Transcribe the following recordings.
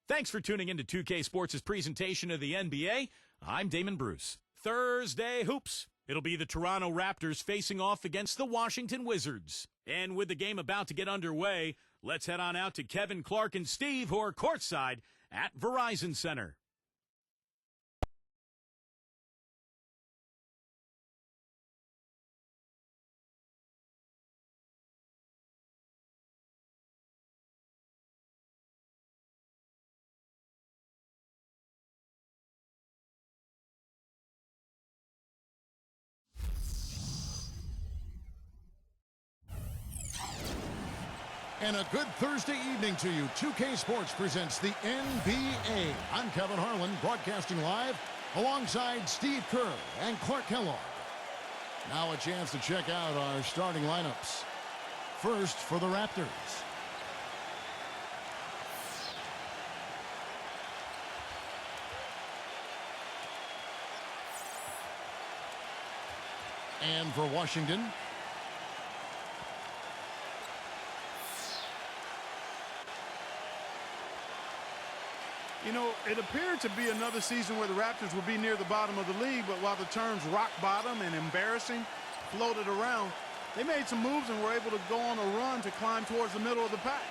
Thanks for tuning in to 2K Sports' presentation of the NBA. I'm Damon Bruce. Thursday Hoops. It'll be the Toronto Raptors facing off against the Washington Wizards. And with the game about to get underway, let's head on out to Kevin, Clark, and Steve, who are courtside at Verizon Center. And a good Thursday evening to you. 2K Sports presents the NBA. I'm Kevin Harlan, broadcasting live alongside Steve Kerr and Clark Kellogg. Now a chance to check out our starting lineups. First for the Raptors. And for Washington, you know, it appeared to be another season where the Raptors would be near the bottom of the league, but while the terms rock bottom and embarrassing floated around, they made some moves and were able to go on a run to climb towards the middle of the pack.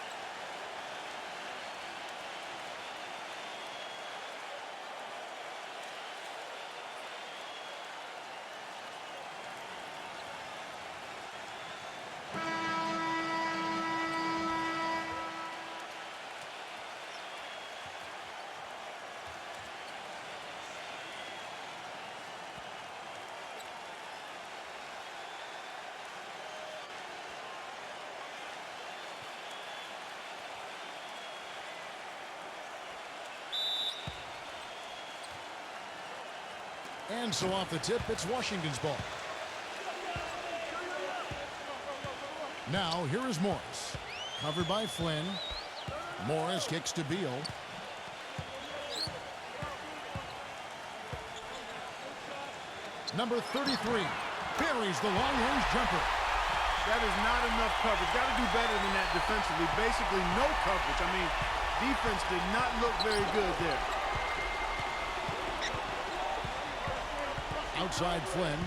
and so off the tip, it's Washington's ball. Now, here is Morris. Covered by Flynn. Morris kicks to Beal. Number 33 buries the long-range jumper. That is not enough coverage. Got to do better than that defensively. Basically, no coverage. I mean, defense did not look very good there. Outside Flynn.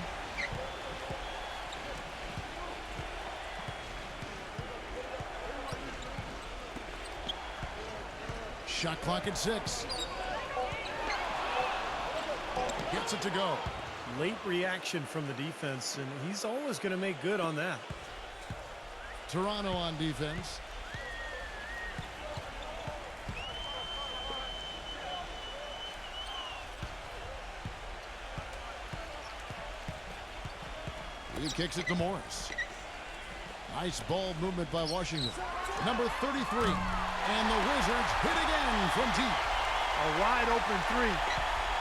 Shot clock at 6. Gets it to go. Late reaction from the defense, and he's always going to make good on that. Toronto on defense. He kicks it to Morris. Nice ball movement by Washington. Number 33. And the Wizards hit again from deep. A wide open three.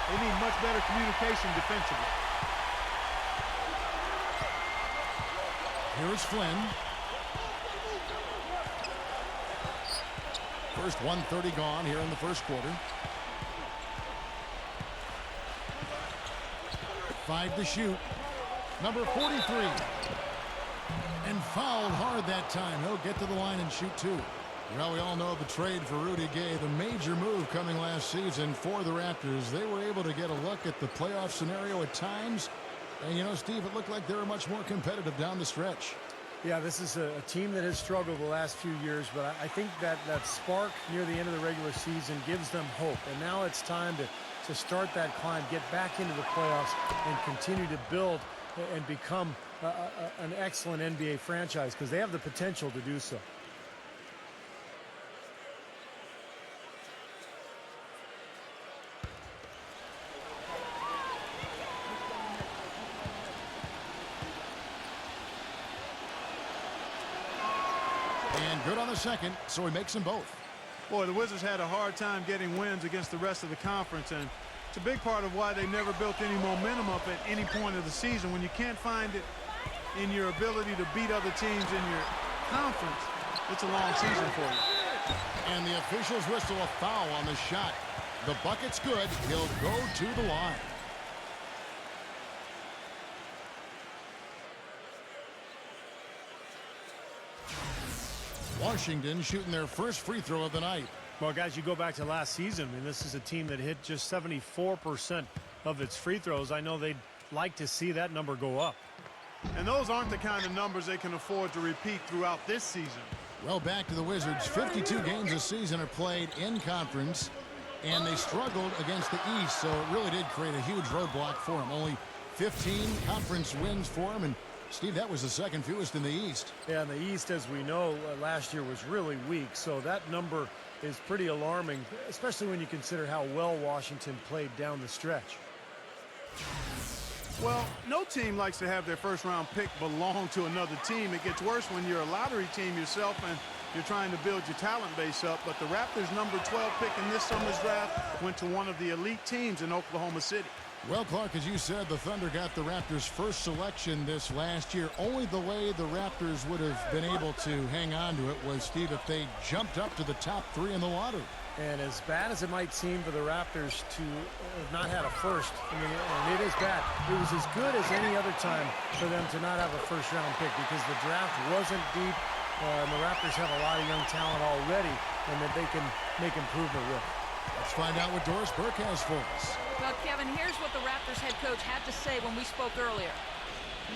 They need much better communication defensively. Here's Flynn. First 1:30 gone here in the first quarter. 5 to shoot. Number 43. And fouled hard that time. He'll get to the line and shoot 2. Well, we all know the trade for Rudy Gay, the major move coming last season for the Raptors. They were able to get a look at the playoff scenario at times. And, you know, Steve, it looked like they were much more competitive down the stretch. Yeah, this is a team that has struggled the last few years, but I think that spark near the end of the regular season gives them hope. And now it's time to start that climb, get back into the playoffs, and continue to build and become an excellent NBA franchise, because they have the potential to do so. And good on the second, so he makes them both. Boy, the Wizards had a hard time getting wins against the rest of the conference, and it's a big part of why they never built any momentum up at any point of the season. When you can't find it in your ability to beat other teams in your conference, it's a long season for you. And the officials whistle a foul on the shot. The bucket's good. He'll go to the line. Washington shooting their first free throw of the night. Well, guys, you go back to last season, and this is a team that hit just 74% of its free throws. I know they'd like to see that number go up. And those aren't the kind of numbers they can afford to repeat throughout this season. Well, back to the Wizards. 52 games this season are played in conference, and they struggled against the East, so it really did create a huge roadblock for them. Only 15 conference wins for them, and Steve, that was the second fewest in the East. Yeah, and the East, as we know, last year was really weak, so that number is pretty alarming, especially when you consider how well Washington played down the stretch. Well, no team likes to have their first-round pick belong to another team. It gets worse when you're a lottery team yourself and you're trying to build your talent base up. But the Raptors' number 12 pick in this summer's draft went to one of the elite teams in Oklahoma City. Well, Clark, as you said, the Thunder got the Raptors' first selection this last year. Only the way the Raptors would have been able to hang on to it was, Steve, if they jumped up to the top 3 in the lottery. And as bad as it might seem for the Raptors to have not had a first, I mean, and it is bad, it was as good as any other time for them to not have a first-round pick because the draft wasn't deep, and the Raptors have a lot of young talent already and that they can make improvement with. Let's find out what Doris Burke has for us. Well, Kevin, here's what the Raptors head coach had to say when we spoke earlier.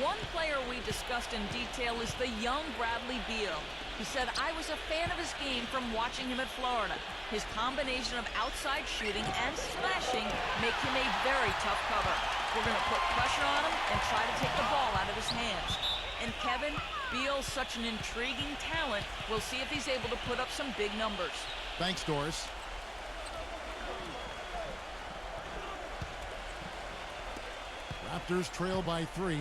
One player we discussed in detail is the young Bradley Beal. He said, I was a fan of his game from watching him at Florida. His combination of outside shooting and slashing make him a very tough cover. We're going to put pressure on him and try to take the ball out of his hands. And Kevin, Beal's such an intriguing talent. We'll see if he's able to put up some big numbers. Thanks, Doris. Raptors trail by 3.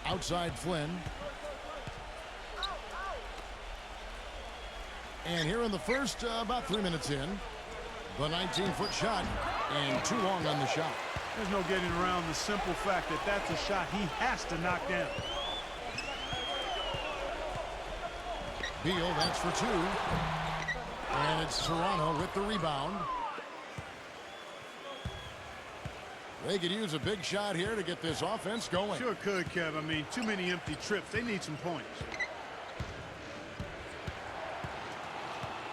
Outside Flynn. And here in the first, about 3 minutes in, the 19-foot shot, and too long on the shot. There's no getting around the simple fact that that's a shot he has to knock down. Beal, that's for 2. And it's Toronto with the rebound. They could use a big shot here to get this offense going. Sure could, Kev. I mean, too many empty trips. They need some points.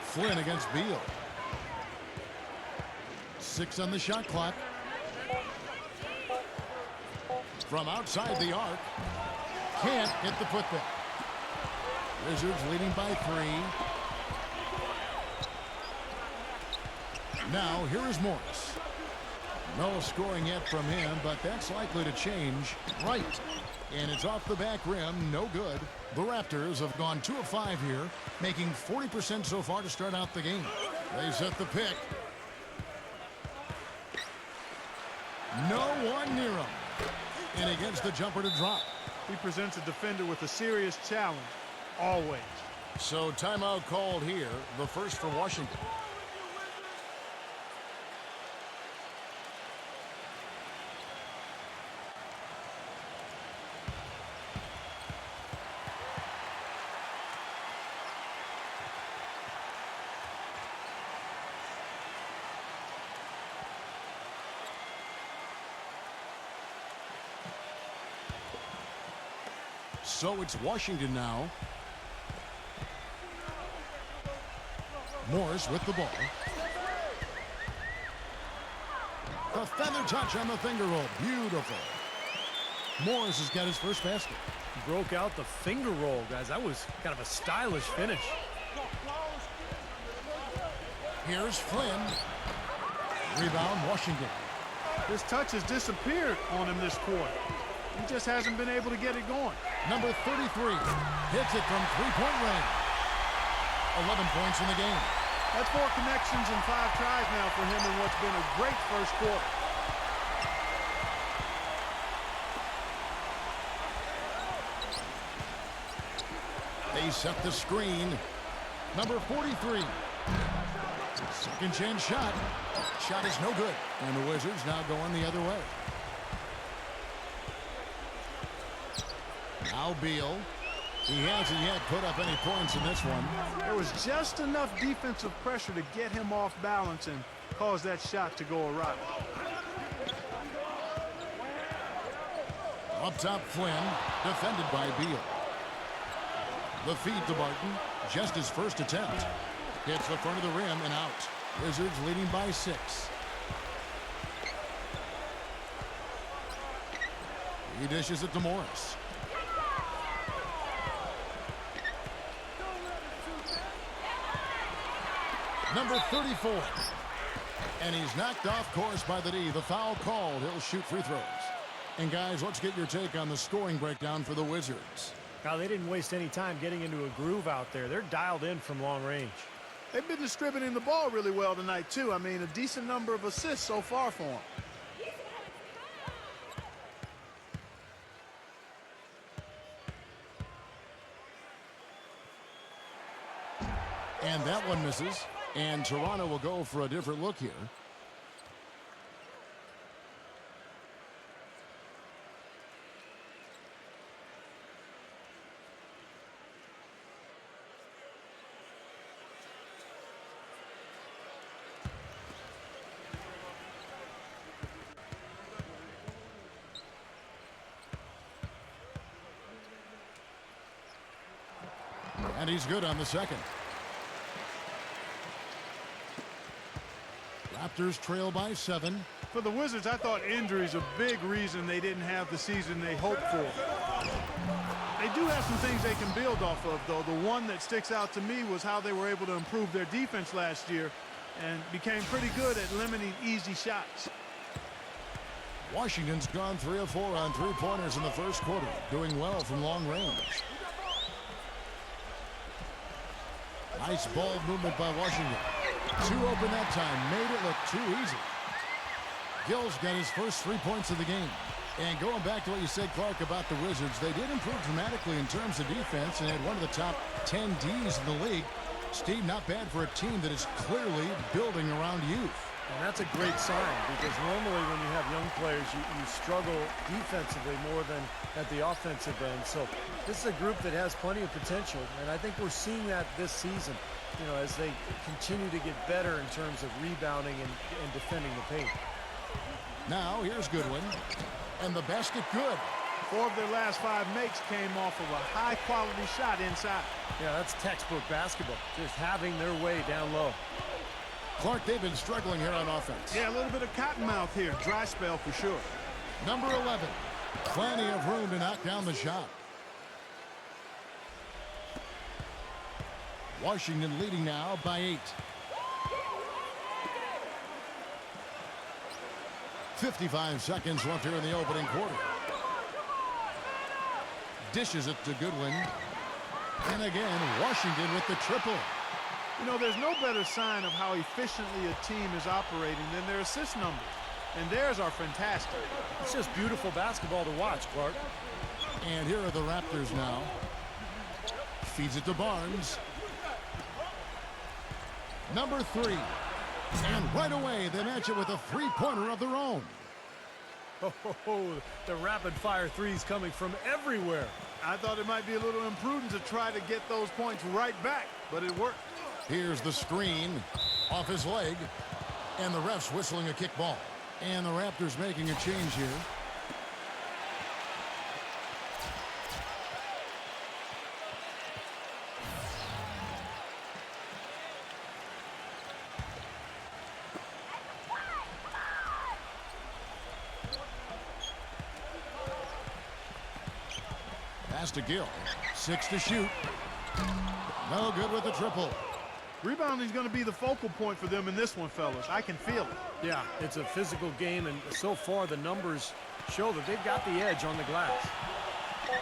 Flynn against Beal. 6 on the shot clock. From outside the arc. Can't hit the putback. Wizards leading by 3. Now, here is Morris. No scoring yet from him, but that's likely to change. Right. And it's off the back rim. No good. The Raptors have gone 2 of 5 here, making 40% so far to start out the game. They set the pick. No one near him. And he gets the jumper to drop. He presents a defender with a serious challenge, always. So timeout called here, the first for Washington. So it's Washington now. Morris with the ball. The feather touch on the finger roll. Beautiful. Morris has got his first basket. Broke out the finger roll, guys. That was kind of a stylish finish. Here's Flynn. Rebound, Washington. His touch has disappeared on him this quarter. He just hasn't been able to get it going. Number 33 hits it from three-point range. 11 points in the game. That's 4 connections and 5 tries now for him in what's been a great first quarter. They set the screen. Number 43. Second chance shot. Shot is no good. And the Wizards now going the other way. Now Beal. He hasn't yet put up any points in this one. There was just enough defensive pressure to get him off balance and cause that shot to go awry. Up top, Flynn, defended by Beal. The feed to Barton. just his first attempt. Hits the front of the rim and out. Wizards leading by 6. He dishes it to Morris. Number 34. And he's knocked off course by the D. The foul called. He'll shoot free throws. And guys, let's get your take on the scoring breakdown for the Wizards. Now, they didn't waste any time getting into a groove out there. They're dialed in from long range. They've been distributing the ball really well tonight, too. I mean, a decent number of assists so far for them. And that one misses. And Toronto will go for a different look here. And he's good on the second. Raptors trail by 7. For the Wizards, I thought injury's a big reason they didn't have the season they hoped for. They do have some things they can build off of, though. The one that sticks out to me was how they were able to improve their defense last year and became pretty good at limiting easy shots. Washington's gone 3 of 4 on three-pointers in the first quarter, doing well from long range. Nice ball movement by Washington. 2 open that time, made it look too easy. Gill's got his first 3 points of the game. And going back to what you said, Clark, about the Wizards, they did improve dramatically in terms of defense and had one of the top 10 Ds in the league. Steve, not bad for a team that is clearly building around youth. And that's a great sign, because normally when you have young players, you struggle defensively more than at the offensive end. So this is a group that has plenty of potential, and I think we're seeing that this season, you know, as they continue to get better in terms of rebounding and defending the paint. Now, here's Goodwin, and the basket good. 4 of their last 5 makes came off of a high-quality shot inside. Yeah, that's textbook basketball, just having their way down low. Clark, they've been struggling here on offense. Yeah, a little bit of cottonmouth here. Dry spell for sure. Number 11. Plenty of room to knock down the shot. Washington leading now by 8. 55 seconds left here in the opening quarter. Dishes it to Goodwin. And again, Washington with the triple. You know, there's no better sign of how efficiently a team is operating than their assist numbers. And theirs are fantastic. It's just beautiful basketball to watch, Clark. And here are the Raptors now. Feeds it to Barnes. Number 3. And right away, they match it with a three-pointer of their own. Oh, the rapid-fire threes coming from everywhere. I thought it might be a little imprudent to try to get those points right back, but it worked. Here's the screen off his leg, and the ref's whistling a kick ball. And the Raptors making a change here. Pass to Gill. 6 to shoot. No good with the triple. Rebounding is going to be the focal point for them in this one, fellas. I can feel it. Yeah, it's a physical game, and so far the numbers show that they've got the edge on the glass.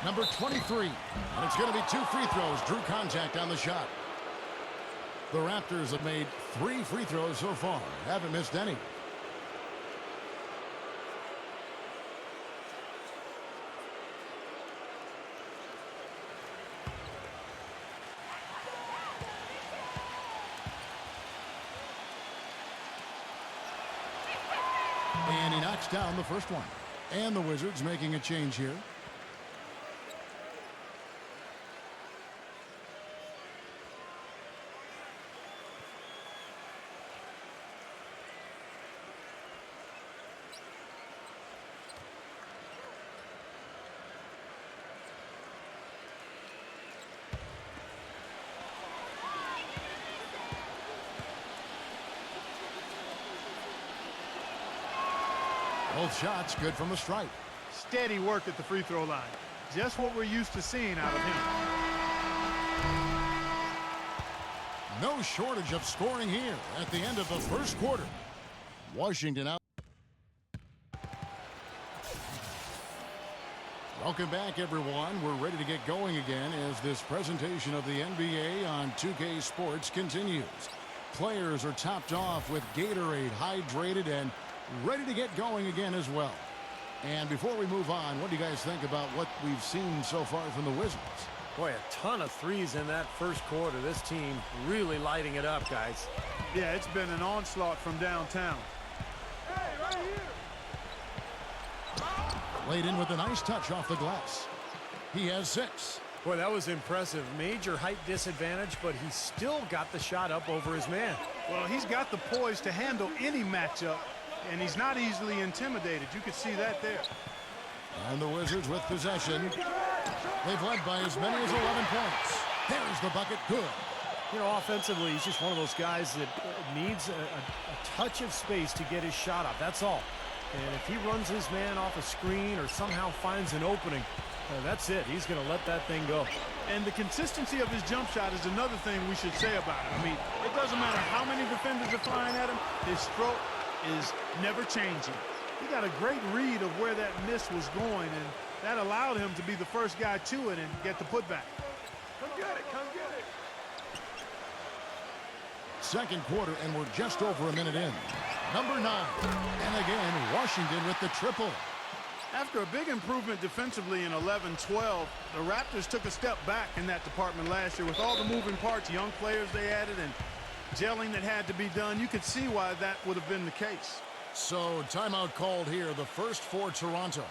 Number 23, and it's going to be 2 free throws. Drew contact on the shot. The Raptors have made 3 free throws so far. Haven't missed any. And he knocks down the first one. And the Wizards making a change here. Both shots good from the stripe. Steady work at the free throw line. Just what we're used to seeing out of him. No shortage of scoring here at the end of the first quarter. Washington out. Welcome back, everyone. We're ready to get going again as this presentation of the NBA on 2K Sports continues. Players are topped off with Gatorade, hydrated, and ready to get going again as well. And before we move on, what do you guys think about what we've seen so far from the Wizards? Boy, a ton of threes in that first quarter. This team really lighting it up, guys. Yeah, it's been an onslaught from downtown. Hey, right here. Laid in with a nice touch off the glass. He has 6. Boy, that was impressive. Major height disadvantage, but he still got the shot up over his man. Well, he's got the poise to handle any matchup, and he's not easily intimidated. You could see that there. And the Wizards with possession. They've led by as many as 11 points. There's the bucket. Good. You know, offensively, he's just one of those guys that needs a touch of space to get his shot up. That's all. And if he runs his man off a screen or somehow finds an opening, that's it. He's going to let that thing go. And the consistency of his jump shot is another thing we should say about it. I mean, it doesn't matter how many defenders are flying at him. His stroke is never changing. He got a great read of where that miss was going, and that allowed him to be the first guy to it and get the putback. Come get it, come get it. Second quarter, and we're just over a minute in. Number 9. And again, Washington with the triple. After a big improvement defensively in 11-12, the Raptors took a step back in that department last year with all the moving parts, young players they added, and gelling that had to be done. You could see why that would have been the case. So, timeout called here, the first for Toronto.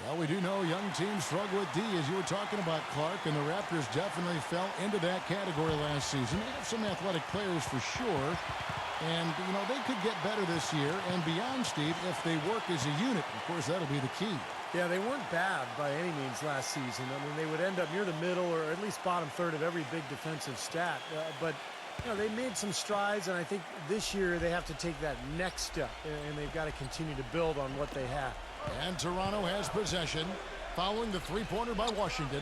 Well, we do know young teams struggle with D, as you were talking about, Clark, and the Raptors definitely fell into that category last season. They have some athletic players for sure, and, you know, they could get better this year and beyond, Steve, if they work as a unit. Of course, that'll be the key. Yeah, they weren't bad by any means last season. I mean, they would end up near the middle or at least bottom third of every big defensive stat, but you know, they made some strides, and I think this year they have to take that next step, and they've got to continue to build on what they have. And Toronto has possession, following the three-pointer by Washington.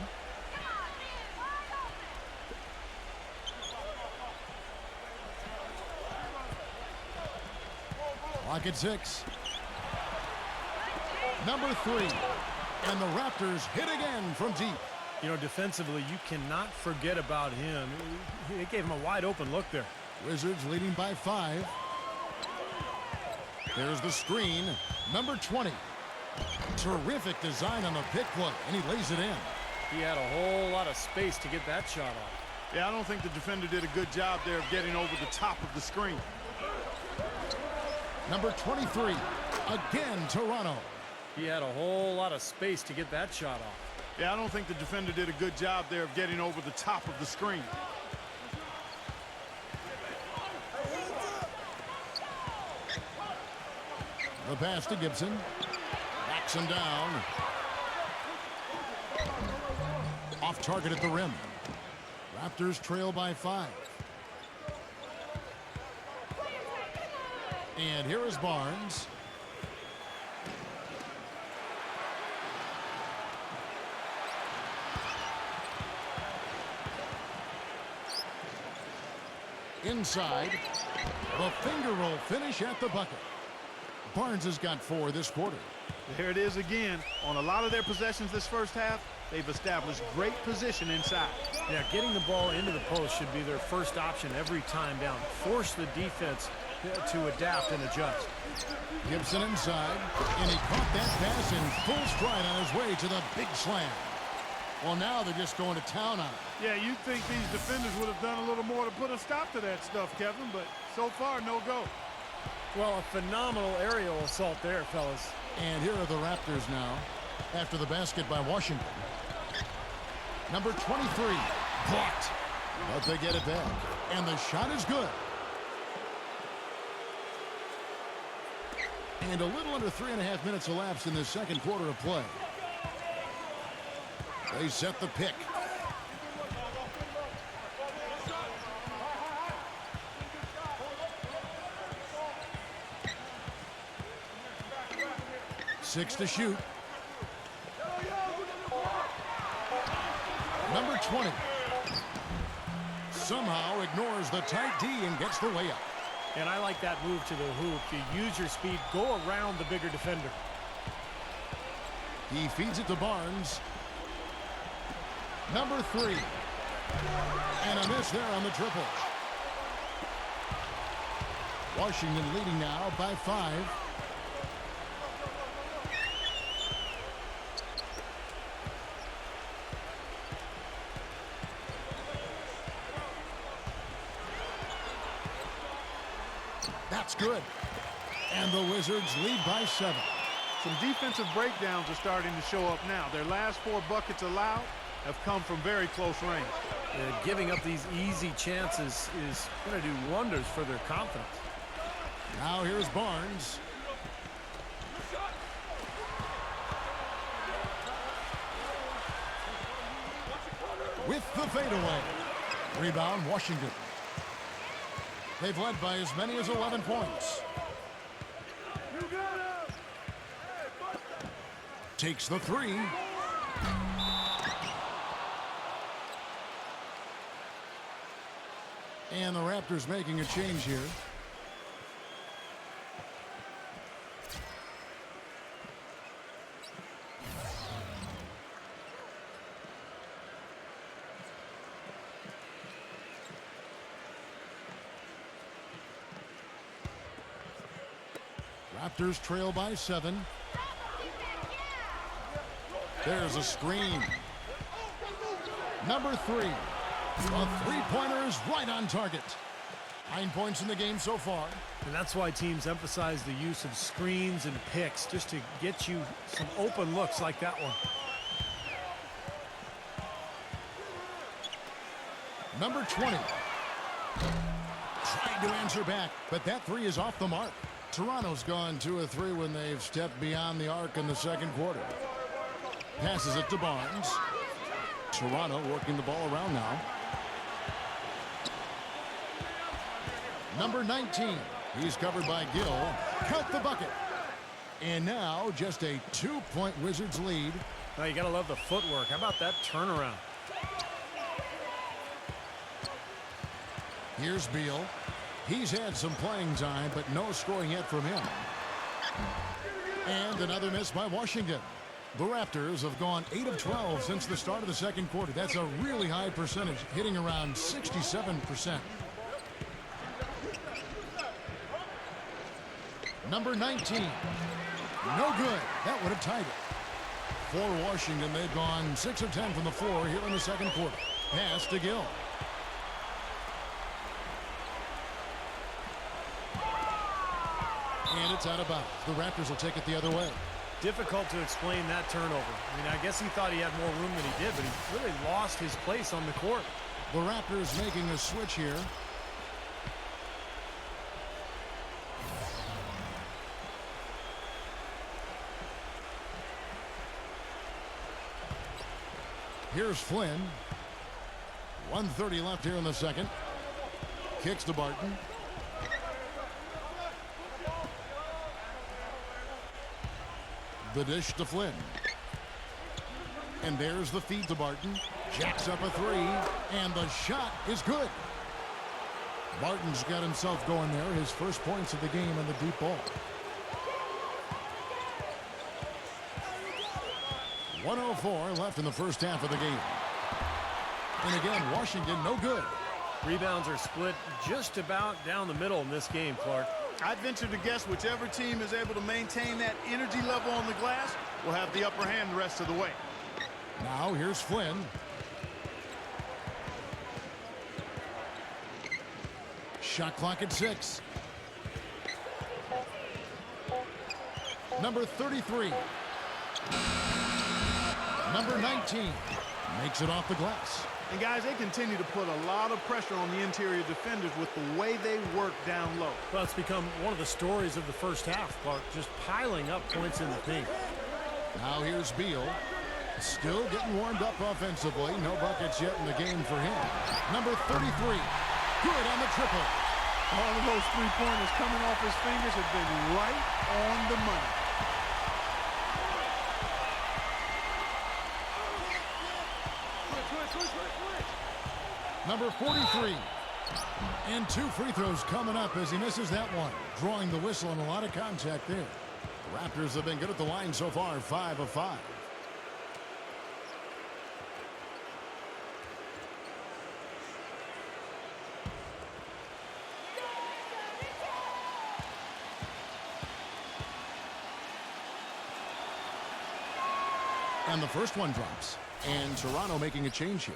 Clock at 6. Number 3. And the Raptors hit again from deep. You know, defensively, you cannot forget about him. They gave him a wide-open look there. Wizards leading by 5. There's the screen. Number 20. Terrific design on the pick play, and he lays it in. He had a whole lot of space to get that shot off. Yeah, I don't think the defender did a good job there of getting over the top of the screen. Number 23. Again, Toronto. He had a whole lot of space to get that shot off. Yeah, I don't think the defender did a good job there of getting over the top of the screen. The pass to Gibson. Backs him down. Off target at the rim. Raptors trail by 5. And here is Barnes. Inside. The finger roll finish at the bucket. Barnes has got 4 this quarter. There it is again. On a lot of their possessions this first half, they've established great position inside. Yeah, getting the ball into the post should be their first option every time down. Force the defense to adapt and adjust. Gibson inside, and he caught that pass in full stride on his way to the big slam. Well, now they're just going to town on it. Yeah, you'd think these defenders would have done a little more to put a stop to that stuff, Kevin, but so far, no go. Well, a phenomenal aerial assault there, fellas. And here are the Raptors now after the basket by Washington. Number 23, blocked. But they get it back. And the shot is good. And a little under 3.5 minutes elapsed in the second quarter of play. They set the pick. 6 to shoot. Number 20. Somehow ignores the tight D and gets the layup. And I like that move to the hoop. You use your speed, go around the bigger defender. He feeds it to Barnes. Number 3. And a miss there on the triple. Washington leading now by 5. That's good. And the Wizards lead by 7. Some defensive breakdowns are starting to show up now. Their last 4 buckets allowed have come from very close range. Giving up these easy chances is going to do wonders for their confidence. Now here's Barnes. With the fadeaway. Rebound, Washington. They've led by as many as 11 points. Takes the 3. And the Raptors making a change here. Raptors trail by 7. There's a screen. Number 3. A three-pointer is right on target. 9 points in the game so far. And that's why teams emphasize the use of screens and picks, just to get you some open looks like that one. Number 20. Trying to answer back, but that 3 is off the mark. Toronto's gone 2 of 3 when they've stepped beyond the arc in the second quarter. Passes it to Barnes. Toronto working the ball around now. Number 19. He's covered by Gill. Count the bucket. And now just a 2-point Wizards lead. Now you got to love the footwork. How about that turnaround? Here's Beal. He's had some playing time, but no scoring yet from him. And another miss by Washington. The Raptors have gone 8 of 12 since the start of the second quarter. That's a really high percentage, hitting around 67%. Number 19. No good. That would have tied it. For Washington, they've gone 6 of 10 from the floor here in the second quarter. Pass to Gill. And it's out of bounds. The Raptors will take it the other way. Difficult to explain that turnover. I mean, I guess he thought he had more room than he did, but he really lost his place on the court. The Raptors making a switch here. Here's Flynn. 1:30 left here in the second. Kicks to Barton. The dish to Flynn. And there's the feed to Barton. Jacks up a 3. And the shot is good. Barton's got himself going there. His first points of the game on the deep ball. 1:04 left in the first half of the game. And again, Washington no good. Rebounds are split just about down the middle in this game, Clark. I'd venture to guess whichever team is able to maintain that energy level on the glass will have the upper hand the rest of the way. Now here's Flynn. Shot clock at 6. Number 33. Number 19 makes it off the glass. And guys, they continue to put a lot of pressure on the interior defenders with the way they work down low. Well, it's become one of the stories of the first half, Clark, just piling up points in the paint. Now here's Beal. Still getting warmed up offensively. No buckets yet in the game for him. Number 33. Good on the triple. All of those three-pointers coming off his fingers have been right on the money. Number 43. And 2 free throws coming up as he misses that one. Drawing the whistle and a lot of contact there. The Raptors have been good at the line so far, 5 of 5. And the first one drops. And Toronto making a change here.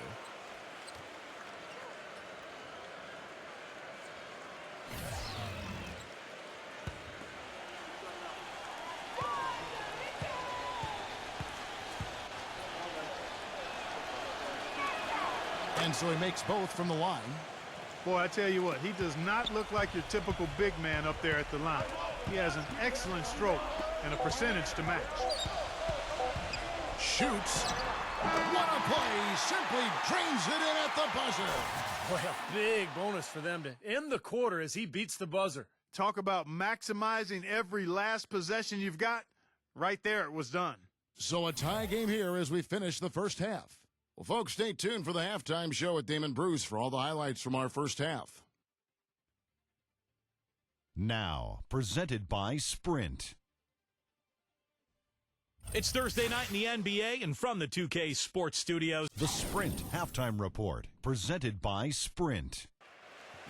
And so he makes both from the line. Boy, I tell you what, he does not look like your typical big man up there at the line. He has an excellent stroke and a percentage to match. Shoots. What a play. Simply drains it in at the buzzer. Boy, a big bonus for them to end the quarter as he beats the buzzer. Talk about maximizing every last possession you've got. Right there, it was done. So a tie game here as we finish the first half. Well, folks, stay tuned for the halftime show with Damon Bruce for all the highlights from our first half. Now, presented by Sprint. It's Thursday night in the NBA, and from the 2K Sports Studios, The Sprint Halftime Report, presented by Sprint.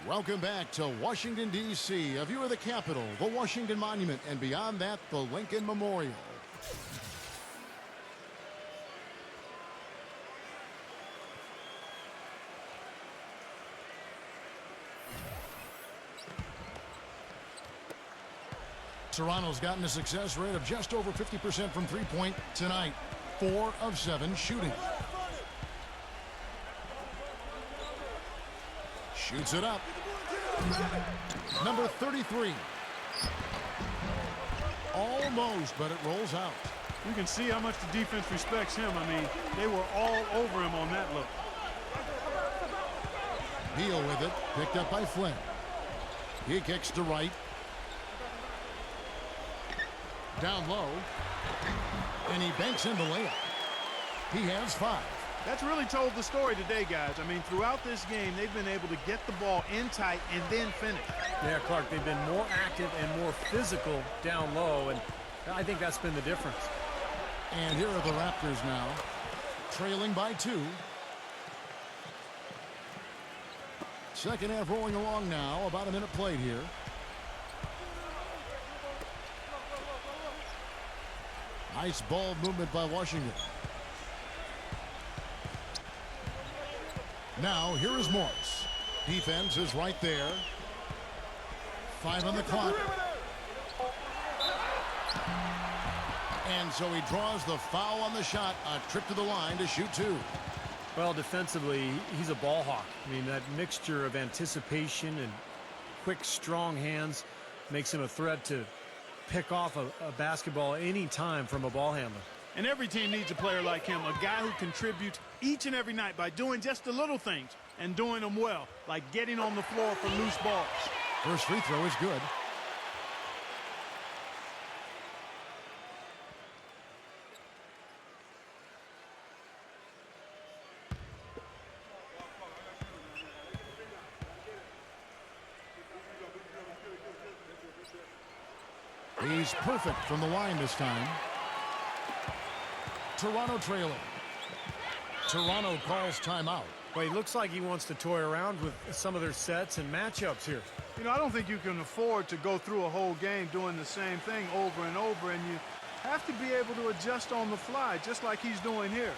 Welcome back to Washington, D.C., a view of the Capitol, the Washington Monument, and beyond that, the Lincoln Memorial. Toronto's gotten a success rate of just over 50% from three-point tonight. 4 of 7 shooting. Shoots it up. Number 33. Almost, but it rolls out. You can see how much the defense respects him. I mean, they were all over him on that look. Beal with it, picked up by Flynn. He kicks to right. Down low, and he banks in the layup. He has 5. That's really told the story today, guys. I mean, throughout this game, they've been able to get the ball in tight and then finish. Yeah, Clark, they've been more active and more physical down low, and I think that's been the difference. And here are the Raptors now, trailing by 2. Second half rolling along now, about a minute played here. Nice ball movement by Washington. Now, here is Morris. Defense is right there. 5 on the clock. And so he draws the foul on the shot. A trip to the line to shoot 2. Well, defensively, he's a ball hawk. I mean, that mixture of anticipation and quick, strong hands makes him a threat to pick off a basketball any time from a ball handler. And every team needs a player like him, a guy who contributes each and every night by doing just the little things and doing them well, like getting on the floor for loose balls. First free throw is good. He's perfect from the line this time. Toronto trailing. Toronto calls timeout. Well, he looks like he wants to toy around with some of their sets and matchups here. You know, I don't think you can afford to go through a whole game doing the same thing over and over, and you have to be able to adjust on the fly, just like he's doing here.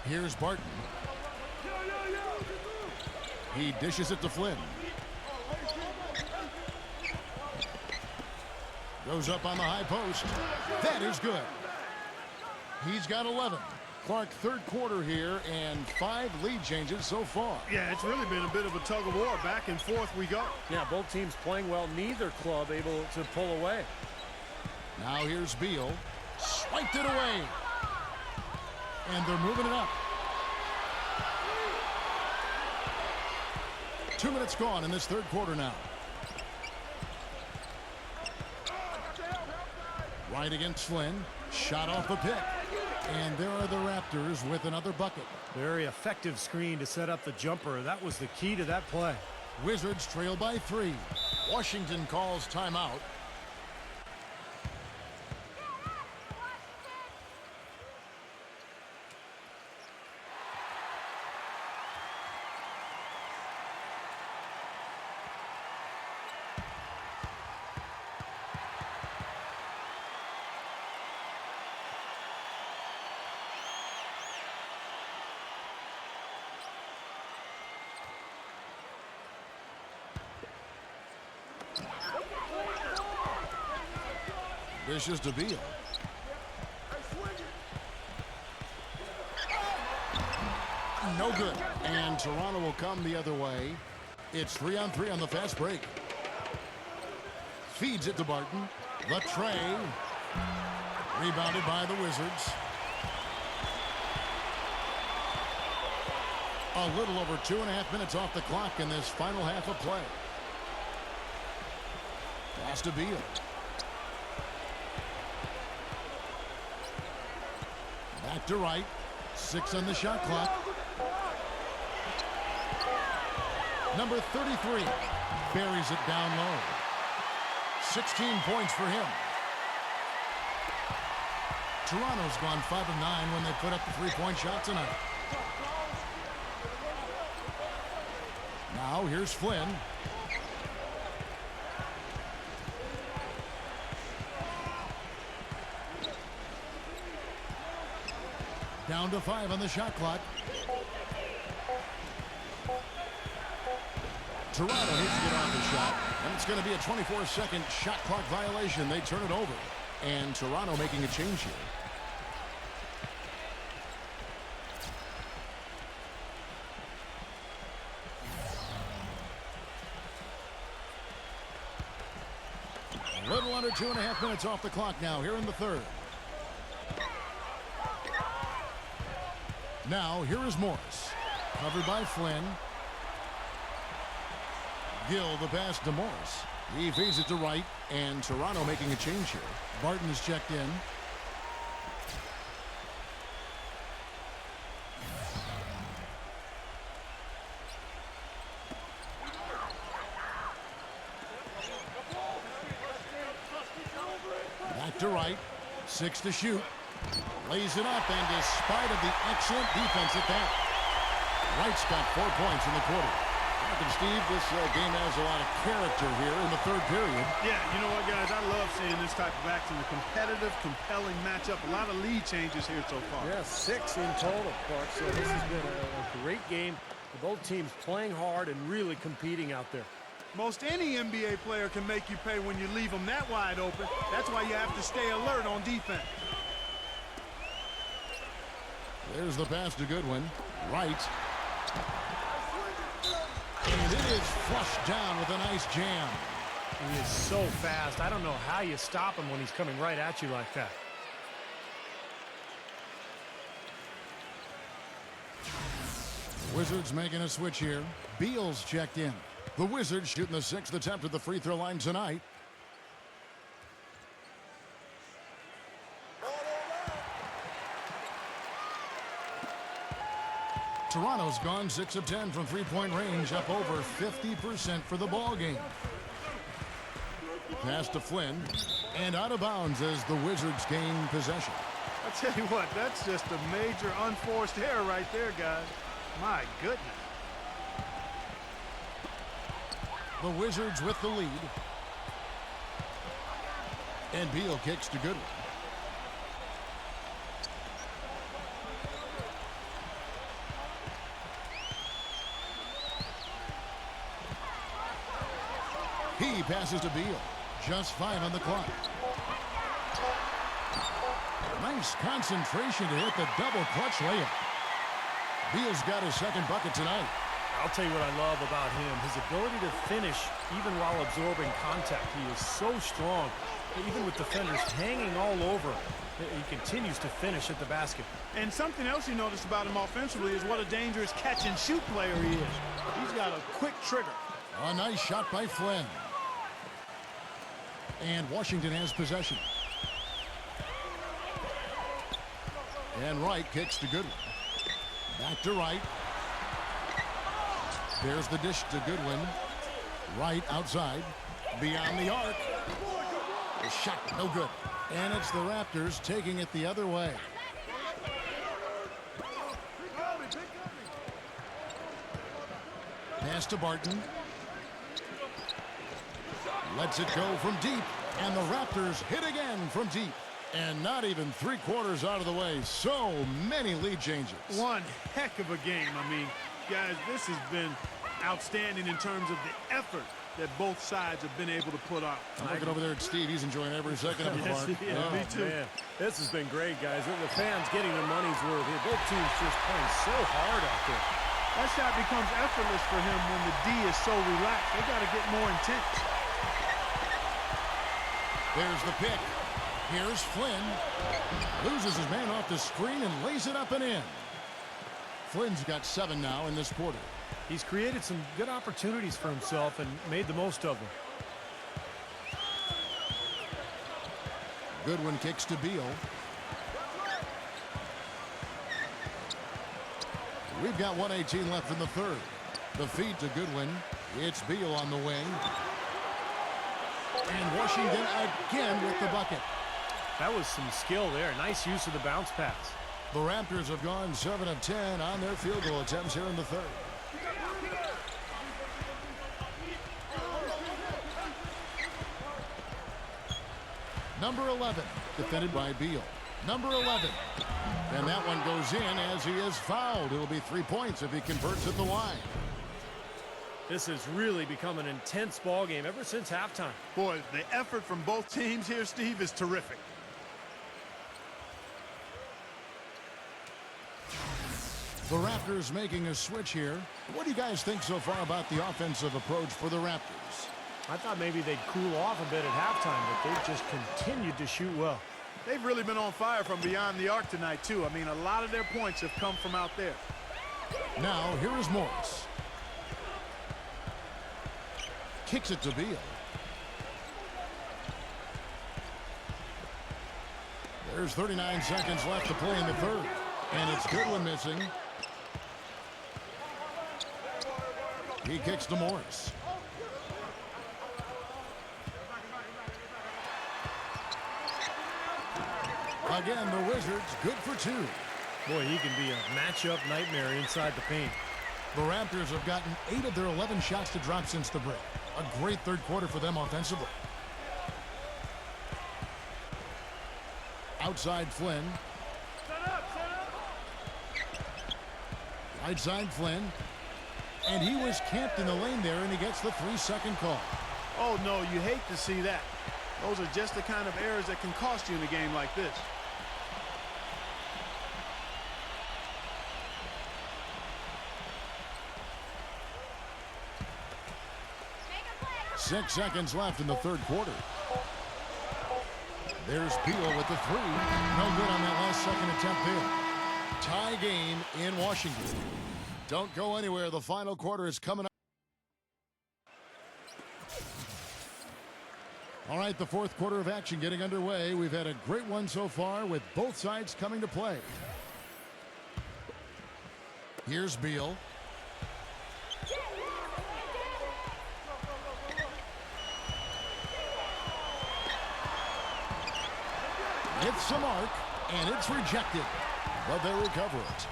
Here's Barton. He dishes it to Flynn. Goes up on the high post. That is good. He's got 11. Clark, third quarter here, and 5 lead changes so far. Yeah, it's really been a bit of a tug of war. Back and forth we go. Yeah, both teams playing well. Neither club able to pull away. Now here's Beal. Swiped it away. And they're moving it up. 2 minutes gone in this third quarter now. Right against Flynn. Shot off the pick. And there are the Raptors with another bucket. Very effective screen to set up the jumper. That was the key to that play. Wizards trail by 3. Washington calls timeout. This is to Beal. No good. And Toronto will come the other way. It's 3-on-3 on the fast break. Feeds it to Barton. The tray. Rebounded by the Wizards. A little over 2.5 minutes off the clock in this final half of play. Pass to Beal. Back to right. 6 on the shot clock. Number 33 buries it down low. 16 points for him. Toronto's gone 5 of 9 when they put up the 3-point shot tonight. Now here's Flynn. Down to 5 on the shot clock. Toronto needs to get off the shot, and it's going to be a 24-second shot clock violation. They turn it over, and Toronto making a change here. A little under 2.5 minutes off the clock now here in the third. Now, here is Morris. Covered by Flynn. Gill, the pass to Morris. He feeds it to right, and Toronto making a change here. Barton is checked in. Back to right. 6 to shoot. Lays it up, and despite of the excellent defense at that, Wright's got 4 points in the quarter. And Steve, this game has a lot of character here in the third period. Yeah, you know what, guys? I love seeing this type of action. A competitive, compelling matchup. A lot of lead changes here so far. Yeah, 6 in total, Clark. So this has been a great game. Both teams playing hard and really competing out there. Most any NBA player can make you pay when you leave them that wide open. That's why you have to stay alert on defense. There's the pass to Goodwin. Right. And it is flushed down with a nice jam. He is so fast. I don't know how you stop him when he's coming right at you like that. Wizards making a switch here. Beal's checked in. The Wizards shooting the 6th attempt at the free throw line tonight. Toronto's gone 6 of 10 from 3-point range, up over 50% for the ball game. Pass to Flynn, and out of bounds as the Wizards gain possession. I tell you what, that's just a major unforced error right there, guys. My goodness. The Wizards with the lead. And Beal kicks to Goodwin. He passes to Beal. Just 5 on the clock. Nice concentration to hit the double clutch layup. Beal's got his second bucket tonight. I'll tell you what I love about him, his ability to finish even while absorbing contact. He is so strong, even with defenders hanging all over him. He continues to finish at the basket. And something else you notice about him offensively is what a dangerous catch-and-shoot player he is. He's got a quick trigger. A nice shot by Flynn. And Washington has possession. And Wright kicks to Goodwin. Back to Wright. There's the dish to Goodwin. Wright outside. Beyond the arc. The shot, no good. And it's the Raptors taking it the other way. Pass to Barton. Lets it go from deep. And the Raptors hit again from deep. And not even three-quarters out of the way. So many lead changes. One heck of a game. I mean, guys, this has been outstanding in terms of the effort that both sides have been able to put out. I'm looking over there at Steve. He's enjoying every second of it, Mark. Yeah, me too. Man, this has been great, guys. The fans getting their money's worth here. Both teams just playing so hard out there. That shot becomes effortless for him when the D is so relaxed. They got to get more intense. There's the pick. Here's Flynn. Loses his man off the screen and lays it up and in. Flynn's got 7 now in this quarter. He's created some good opportunities for himself and made the most of them. Goodwin kicks to Beal. We've got 1:18 left in the third. The feed to Goodwin. It's Beal on the wing. And Washington again with the bucket. That was some skill there. Nice use of the bounce pass. The Raptors have gone 7 of 10 on their field goal attempts here in the third. Number 11, defended by Beal. Number 11. And that one goes in as he is fouled. It'll be 3 points if he converts at the line. This has really become an intense ball game ever since halftime. Boy, the effort from both teams here, Steve, is terrific. The Raptors making a switch here. What do you guys think so far about the offensive approach for the Raptors? I thought maybe they'd cool off a bit at halftime, but they've just continued to shoot well. They've really been on fire from beyond the arc tonight, too. I mean, a lot of their points have come from out there. Now, here is Morris. Kicks it to Beal. There's 39 seconds left to play in the third. And it's Goodwin missing. He kicks to Morris. Again, the Wizards good for 2. Boy, he can be a matchup nightmare inside the paint. The Raptors have gotten 8 of their 11 shots to drop since the break. A great third quarter for them offensively. Outside Flynn. Right side Flynn. And he was camped in the lane there, and he gets the 3-second call. Oh, no, you hate to see that. Those are just the kind of errors that can cost you in a game like this. Six seconds left in the third quarter. There's Beal with the 3. No good on that last second attempt there. Tie game in Washington. Don't go anywhere. The final quarter is coming up. All right, the fourth quarter of action getting underway. We've had a great one so far with both sides coming to play. Here's Beal. It's the mark, and it's rejected, but they recover it.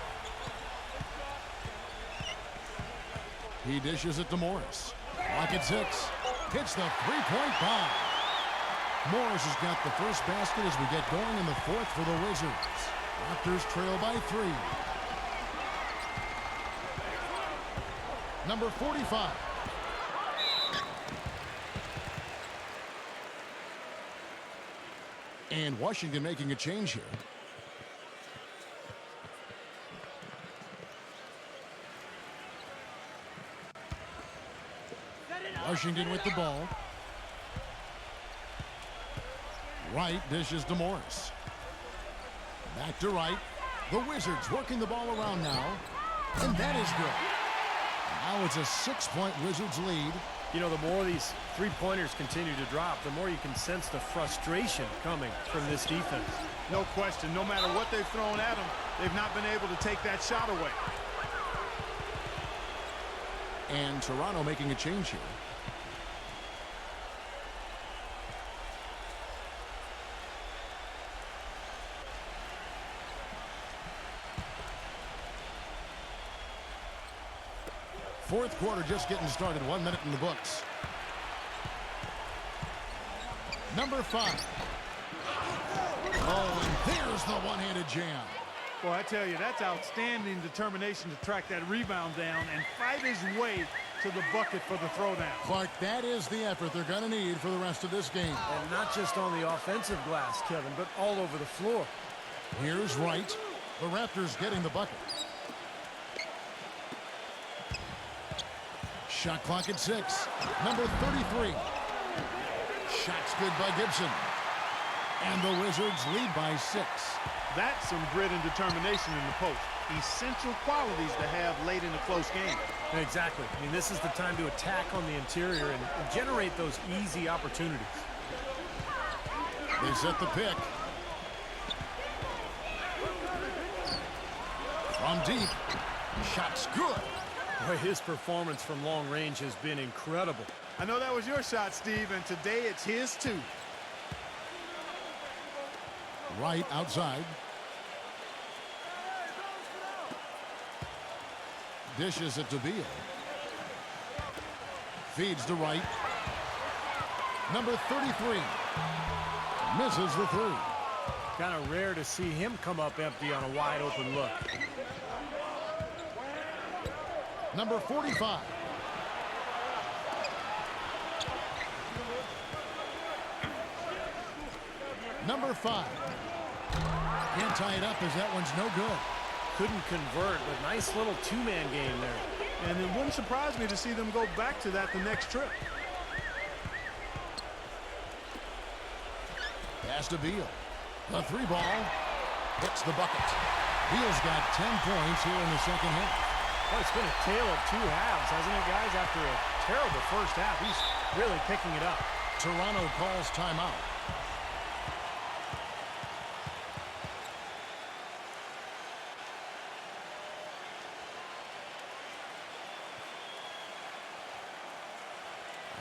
He dishes it to Morris. Clock at 6. Hits the three-point bomb. Morris has got the first basket as we get going in the fourth for the Wizards. Raptors trail by 3. Number 45. And Washington making a change here. Washington with the ball. Wright dishes to Morris. Back to Wright. The Wizards working the ball around now. And that is good. Now it's a 6-point Wizards lead. You know, the more these three-pointers continue to drop, the more you can sense the frustration coming from this defense. No question. No matter what they've thrown at them, they've not been able to take that shot away. And Toronto making a change here. Fourth quarter just getting started. 1 minute in the books. Number 5. Oh, and there's the one-handed jam. Boy, I tell you, that's outstanding determination to track that rebound down and fight his way to the bucket for the throwdown. Clark, that is the effort they're going to need for the rest of this game. And not just on the offensive glass, Kevin, but all over the floor. Here's Wright. The Raptors getting the bucket. Shot clock at 6. Number 33. Shot's good by Gibson. And the Wizards lead by 6. That's some grit and determination in the post. Essential qualities to have late in a close game. Exactly. I mean, this is the time to attack on the interior and generate those easy opportunities. They set the pick. From deep. Shot's good. Boy, his performance from long range has been incredible. I know that was your shot, Steve, and today it's his too. Right outside. Dishes it to Beal. Feeds to Wright. Number 33. Misses the 3. Kind of rare to see him come up empty on a wide open look. Number 45. Number 5. Can't tie it up as that one's no good. Couldn't convert, but nice little two-man game there. And it wouldn't surprise me to see them go back to that the next trip. Pass to Beal. The 3 ball hits the bucket. Beal's got 10 points here in the second half. Well, it's been a tale of 2 halves, hasn't it, guys? After a terrible first half, he's really picking it up. Toronto calls timeout.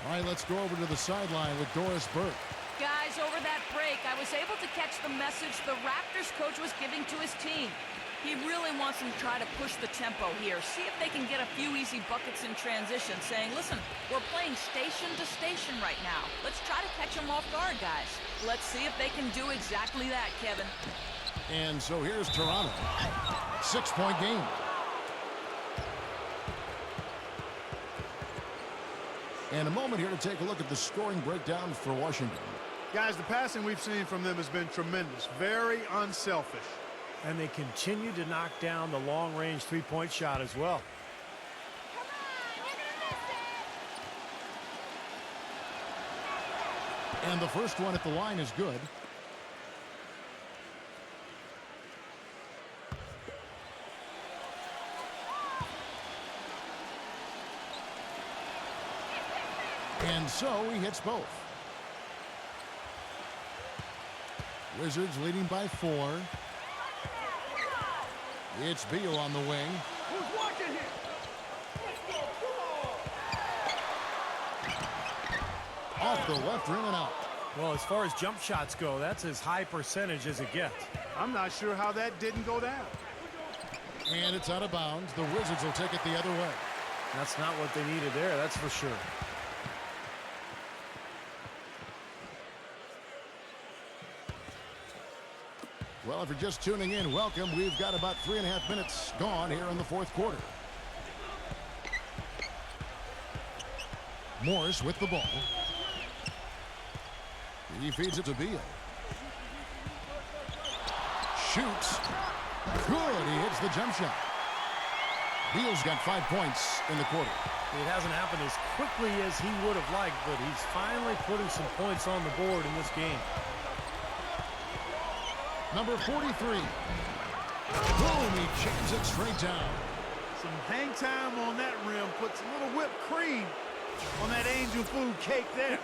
All right, let's go over to the sideline with Doris Burke. Guys, over that break, I was able to catch the message the Raptors coach was giving to his team. He really wants them to try to push the tempo here, see if they can get a few easy buckets in transition, saying, listen, we're playing station to station right now. Let's try to catch them off guard, guys. Let's see if they can do exactly that, Kevin. And so here's Toronto. 6-point game. And a moment here to take a look at the scoring breakdown for Washington. Guys, the passing we've seen from them has been tremendous. Very unselfish. And they continue to knock down the long-range three-point shot as well. And the first one at the line is good. And so he hits both. Wizards leading by 4. It's Beal on the wing. Who's watching here? Off the left rim and out. Well, as far as jump shots go, that's as high percentage as it gets. I'm not sure how that didn't go down. And it's out of bounds. The Wizards will take it the other way. That's not what they needed there, that's for sure. Well, if you're just tuning in, welcome. We've got about 3.5 minutes gone here in the fourth quarter. Morris with the ball. He feeds it to Beal. Shoots. Good. He hits the jump shot. Beal's got 5 points in the quarter. It hasn't happened as quickly as he would have liked, but he's finally putting some points on the board in this game. Number 43. Boom, he jams it straight down. Some hang time on that rim. Puts a little whipped cream on that angel food cake there.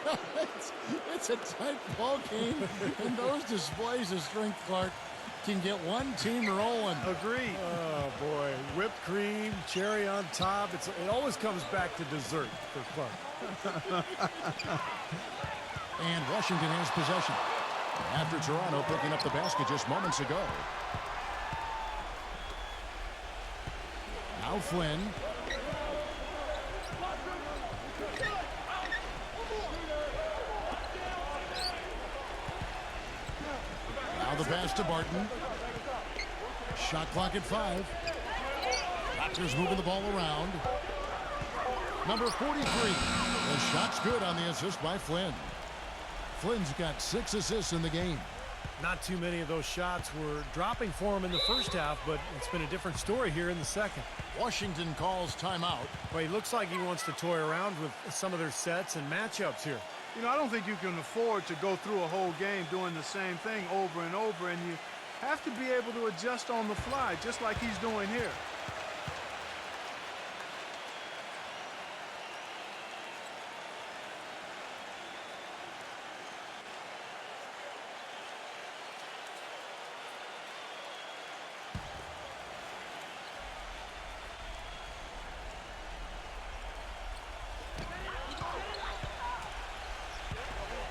it's a tight ball game, and those displays of strength, Clark, can get one team rolling. Agreed. Oh, boy. Whipped cream, cherry on top. It always comes back to dessert for Clark. And Washington has possession after Toronto picking up the basket just moments ago. Now Flynn. Now the pass to Barton. Shot clock at 5. Raptors moving the ball around. Number 43. The shot's good on the assist by Flynn. Flynn's got 6 assists in the game. Not too many of those shots were dropping for him in the first half, but it's been a different story here in the second. Washington calls timeout. Well, he looks like he wants to toy around with some of their sets and matchups here. You know, I don't think you can afford to go through a whole game doing the same thing over and over, and you have to be able to adjust on the fly, just like he's doing here.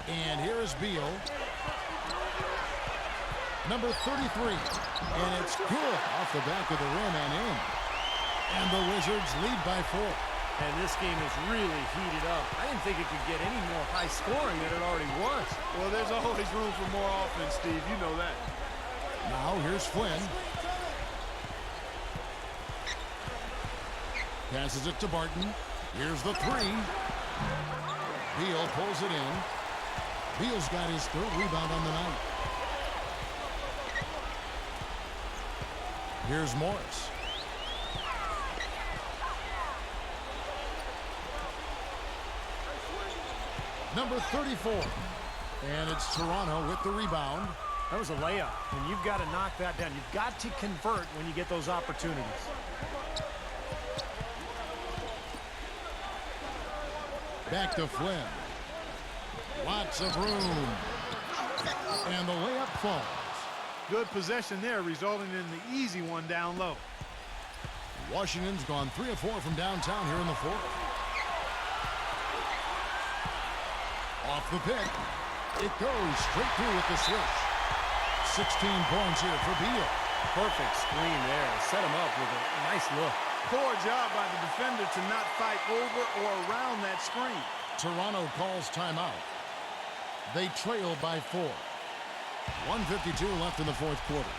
And here is Beal. Number 33. And it's good off the back of the rim and in. And the Wizards lead by 4. And this game is really heated up. I didn't think it could get any more high scoring than it already was. Well, there's always room for more offense, Steve. You know that. Now here's Flynn. Passes it to Barton. Here's the 3. Beal pulls it in. Beal's got his 3rd rebound on the night. Here's Morris. Number 34. And it's Toronto with the rebound. That was a layup, and you've got to knock that down. You've got to convert when you get those opportunities. Back to Flynn. Lots of room. And the layup falls. Good possession there, resulting in the easy one down low. Washington's gone 3 of 4 from downtown here in the 4th. Off the pick. It goes straight through with the switch. 16 points here for Beal. Perfect screen there. Set him up with a nice look. Poor job by the defender to not fight over or around that screen. Toronto calls timeout. They trail by 4. 1:52 left in the 4th quarter.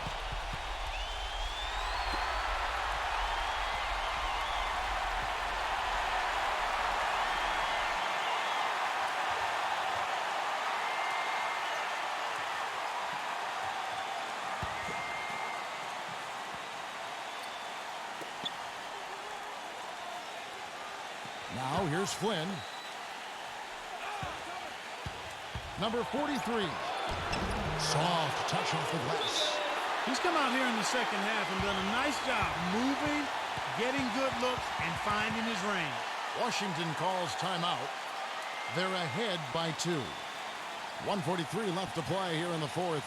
Now here's Flynn. Number 43. Soft touch off the glass. He's come out here in the second half and done a nice job moving, getting good looks, and finding his range. Washington calls timeout. They're ahead by 2. 1:43 left to play here in the 4th.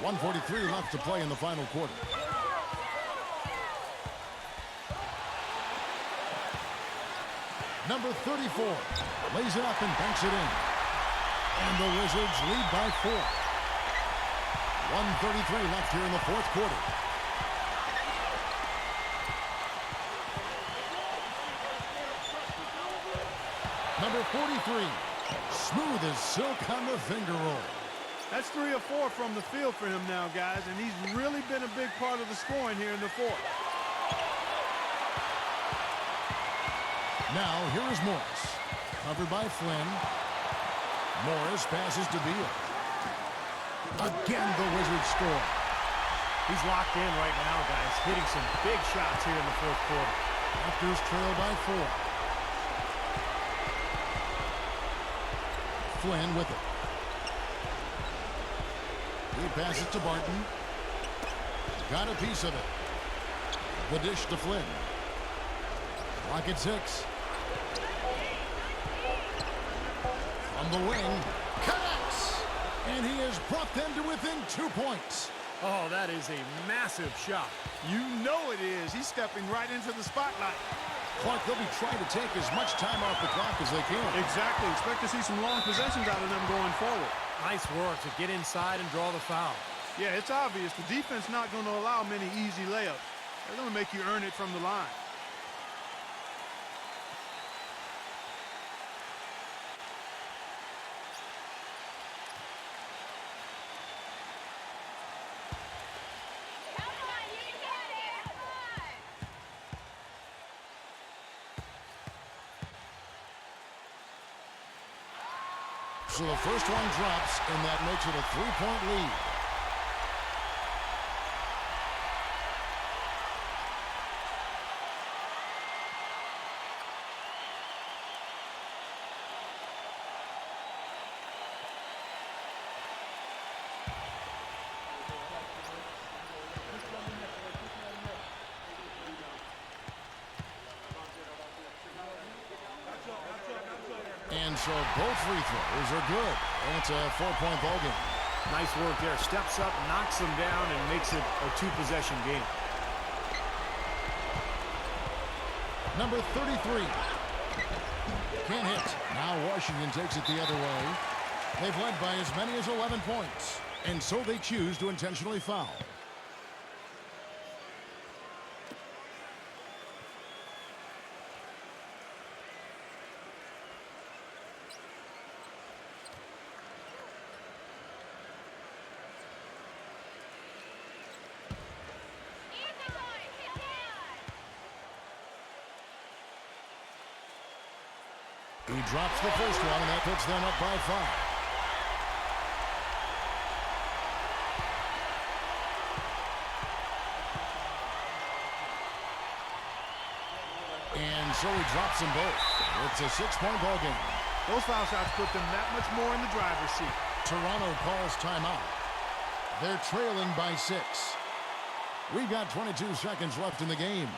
.143 left to play in the final quarter. Number 34 lays it up and banks it in. And the Wizards lead by 4. 1:33 left here in the 4th quarter. Number 43, smooth as silk on the finger roll. That's 3 or 4 from the field for him now, guys, and he's really been a big part of the scoring here in the fourth. Now, here is Morris. Covered by Flynn. Morris passes to Beal. Again, the Wizards score. He's locked in right now, guys, hitting some big shots here in the fourth quarter. Raptors trail by 4. Flynn with it. He passes to Barton. Got a piece of it. The dish to Flynn. Clock at 6. From the wing. Connects! And he has brought them to within 2 points. Oh, that is a massive shot. You know it is. He's stepping right into the spotlight. Clark, they'll be trying to take as much time off the clock as they can. Exactly. Expect to see some long possessions out of them going forward. Nice work to get inside and draw the foul. Yeah, it's obvious. The defense not going to allow many easy layups. They're going to make you earn it from the line. So the first one drops, and that makes it a 3-point lead. And so both free throws are good. And it's a 4-point ball game. Nice work there. Steps up, knocks them down, and makes it a 2-possession game. Number 33. Can't hit. Now Washington takes it the other way. They've led by as many as 11 points. And so they choose to intentionally foul. He drops the first one, and that puts them up by 5. And so he drops them both. It's a 6-point ball game. Those foul shots put them that much more in the driver's seat. Toronto calls timeout. They're trailing by 6. We've got 22 seconds left in the game.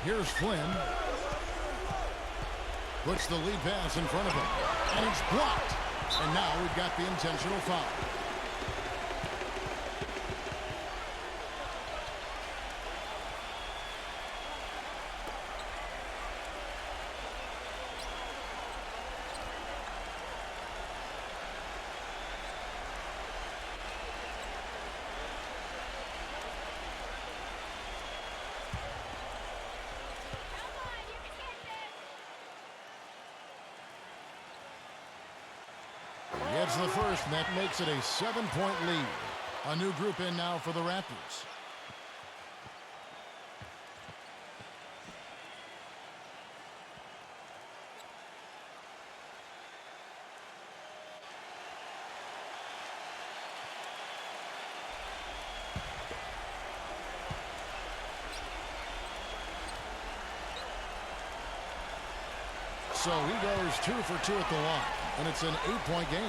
Here's Flynn. Puts the lead pass in front of him. And it's blocked. And now we've got the intentional foul. Gets the first, and that makes it a 7-point lead. A new group in now for the Raptors. So he goes 2 for 2 at the line, and it's an 8-point game.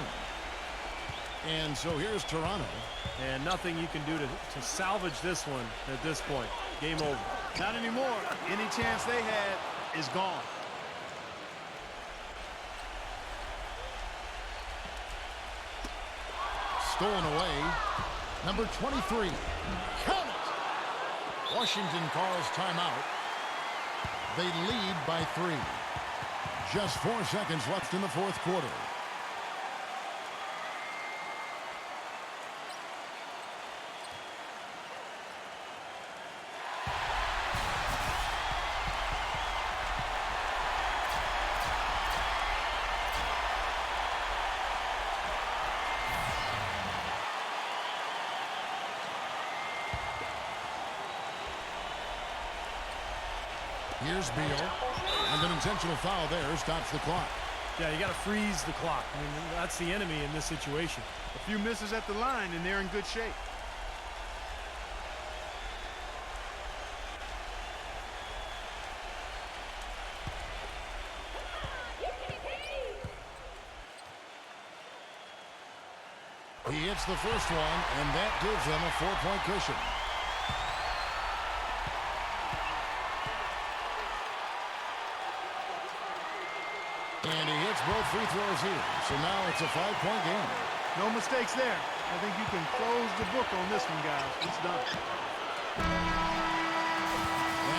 And so here's Toronto. And nothing you can do to salvage this one at this point. Game over. Not anymore. Any chance they had is gone. Stolen away. Number 23. Count it! Washington calls timeout. They lead by 3. Just 4 seconds left in the fourth quarter. Here's Beal, and an intentional foul there stops the clock. Yeah, you got to freeze the clock. I mean, that's the enemy in this situation. A few misses at the line, and they're in good shape. He hits the first one, and that gives them a 4-point cushion. And he hits both free throws here. So now it's a 5-point game. No mistakes there. I think you can close the book on this one, guys. It's done.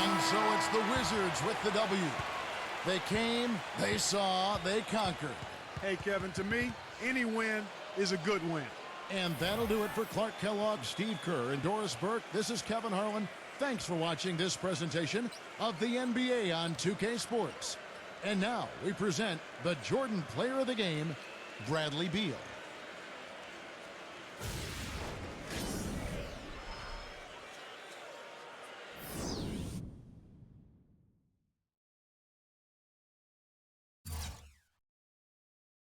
And so it's the Wizards with the W. They came, they saw, they conquered. Hey, Kevin, to me, any win is a good win. And that'll do it for Clark Kellogg, Steve Kerr, and Doris Burke. This is Kevin Harlan. Thanks for watching this presentation of the NBA on 2K Sports. And now we present the Jordan Player of the Game, Bradley Beal.